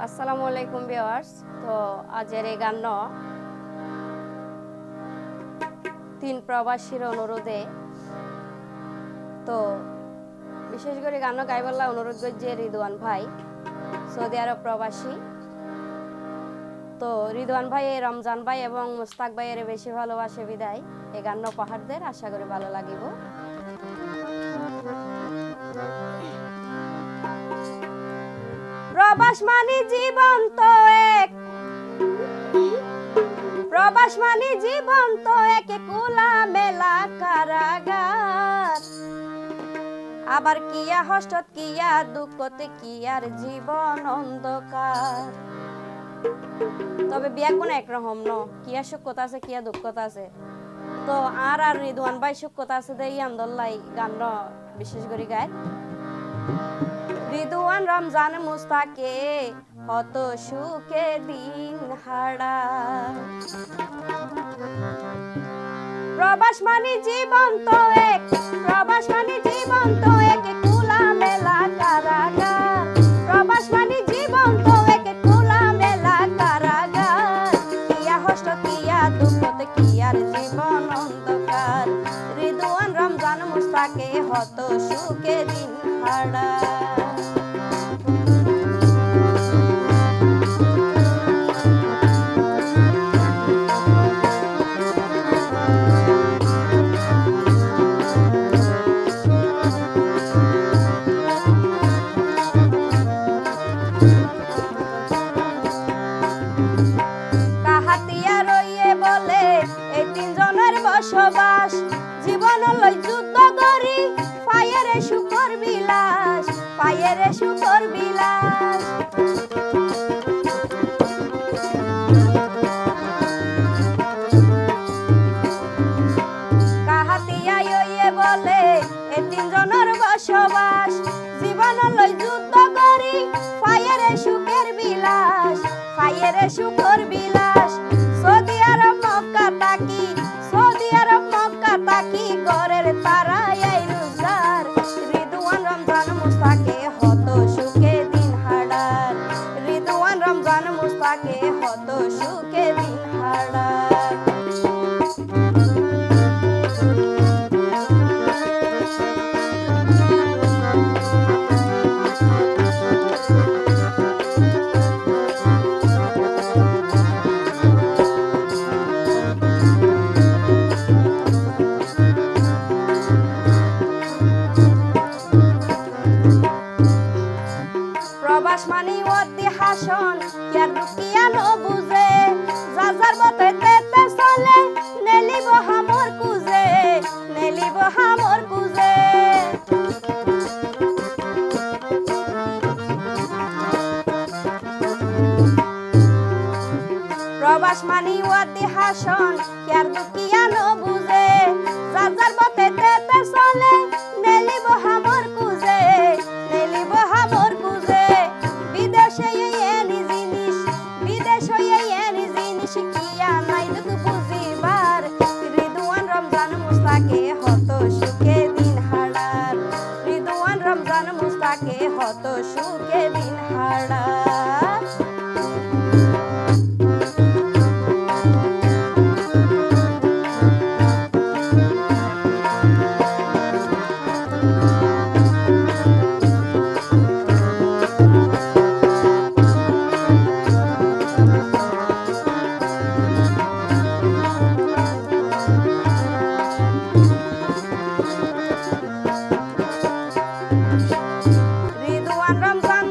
আসসালামু আলাইকুম ভিউয়ার্স। তো আজের এই গান তিন প্রবাসীর অনুরোধে তো বিশেষ করে গান গাইবল্লা অনুরোধ করছে রিদওয়ান ভাই, সৌদি আরব প্রবাসী। তো রিদওয়ান ভাই রমজান ভাই এবং মুস্তাক ভাইয়ের বেশি ভালোবাসে বিদায় এই গান পাহাড়দের আশা করি ভালো লাগিব। প্রবাস মানে জীবন তো এক, প্রবাস মানে জীবন তো এক কুলা মেলা কারাগার। আবার কিয়া হস্ত কিয়া দুঃখতে কিয়ার জীবন অন্ধকার। তবে বিয়া কোন একরকম কিয়া সুখতা আছে কিয়া দুঃখতা আছে। তো আর রিদওয়ান ভাই সুখতা আছে দেই আন্দোলাই গান বিশেষ করে গায়। রিদওয়ান রমজান মুস্তাকে হত সুখে দিন হারা। প্রবাস মানে জীবন তো এক, প্রবাস মানে জীবন তো এক কুলা মেলা কারাগার। প্রবাস মানে জীবন তো এক কুলা মেলা কারাগার। কিয়া হস্ত কিয়া দুঃখতে কিয়ার জীবন অন্ধকার। রিদওয়ান রমজান মুস্তাকে হত সুখে দিন হারা। বলে এই তিনজনের বসবাস, জীবন লই যুদ্ধ করি পায়ের সুখর বিলাস, পায়ের সুখর বিলাস। কাহাতিয়া বলে এই তিনজনের বসবাস, জীবন লই যুদ্ধ করি পায়ের সুখের বিলাস, পায়ের সুখর বিলাস। সৌদি আরব মক্কা তাকি, সৌদি আরব মক্কা তাকি ঘরের তারাই রোজগার। রিদওয়ান রমজান মুস্তাকে হত সুখে দিন হারার। রিদওয়ান রমজান মুস্তাকে হত সুখে দিন হারার। প্রবাস মানে অতি হাসন কিয়ার দুকিয়া ন বুঝে, যার মতে তেতে চলে নেলিব হামর কুজে, নেলিব হামর কুজে। প্রবাস মানে অতি হাসন কিয়ার দুকিয়া ন বুঝে, যার মতে তেতে চলে নেলিব হামর কুজে, নেলিব হামর কুজে। বিদেশে এনি জিনিস, বিদেশে এনি জিনিস কিয়া নাই দুঃখ বুঝিবার। রিদওয়ান রমজান মুস্তাকে হত সুখে দিন হারার। রিদওয়ান রমজান মুস্তাকে হত সুখে দিন হারার। রিদওয়ান রমজান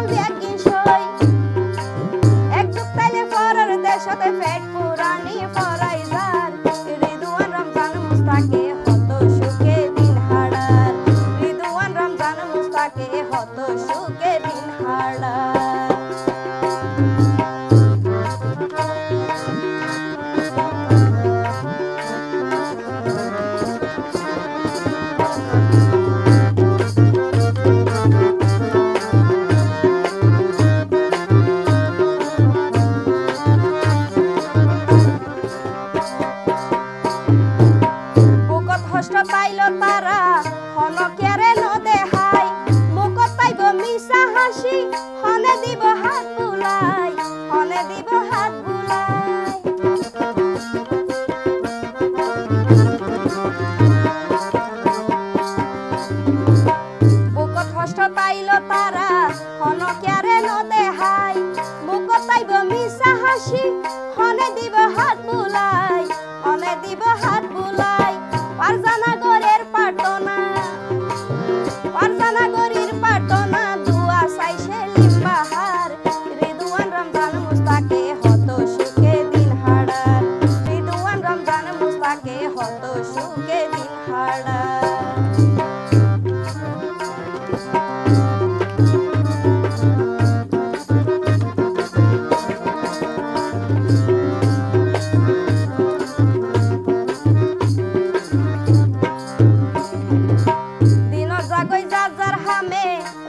জলদি একদিন সই এক যুগ তাইলে পরের দেশতে পেট পুরানি পরাই যার রিদওয়ান রমজান মুস্তাকে হত সুখে দিন হাড়ার রিদওয়ান রমজান মুস্তাকে হত সুখে দিন হাড়ার কষ্ট পাইল তারা হনকেরে ন দেহাই মুখত পাইব মিশা হাসি হনে দিব হাত বুলাই হনে দিব হাত বুলাই বুকত কষ্ট পাইল তারা হনকেরে ন দেহাই মুখত পাইব মিশা হাসি হনে দিব হাত বুলাই হনে দিব হাত বুলাই পারজানাগরের পাটনা পারজানাগরের পাটনা দুয়া চাইছে লিম্বাহার রিদওয়ান রমজান মুস্তাকে হত সুখে দিন হাড়ার রিদওয়ান রমজান মুস্তাকে হত সুখে দিন হাড়ার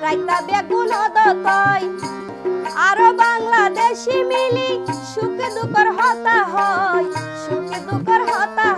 রাইতা বেগুন দতই আরো বাংলাদেশি মিলি সুখে দুঃখর হতা হয় সুখে দুঃখর হতা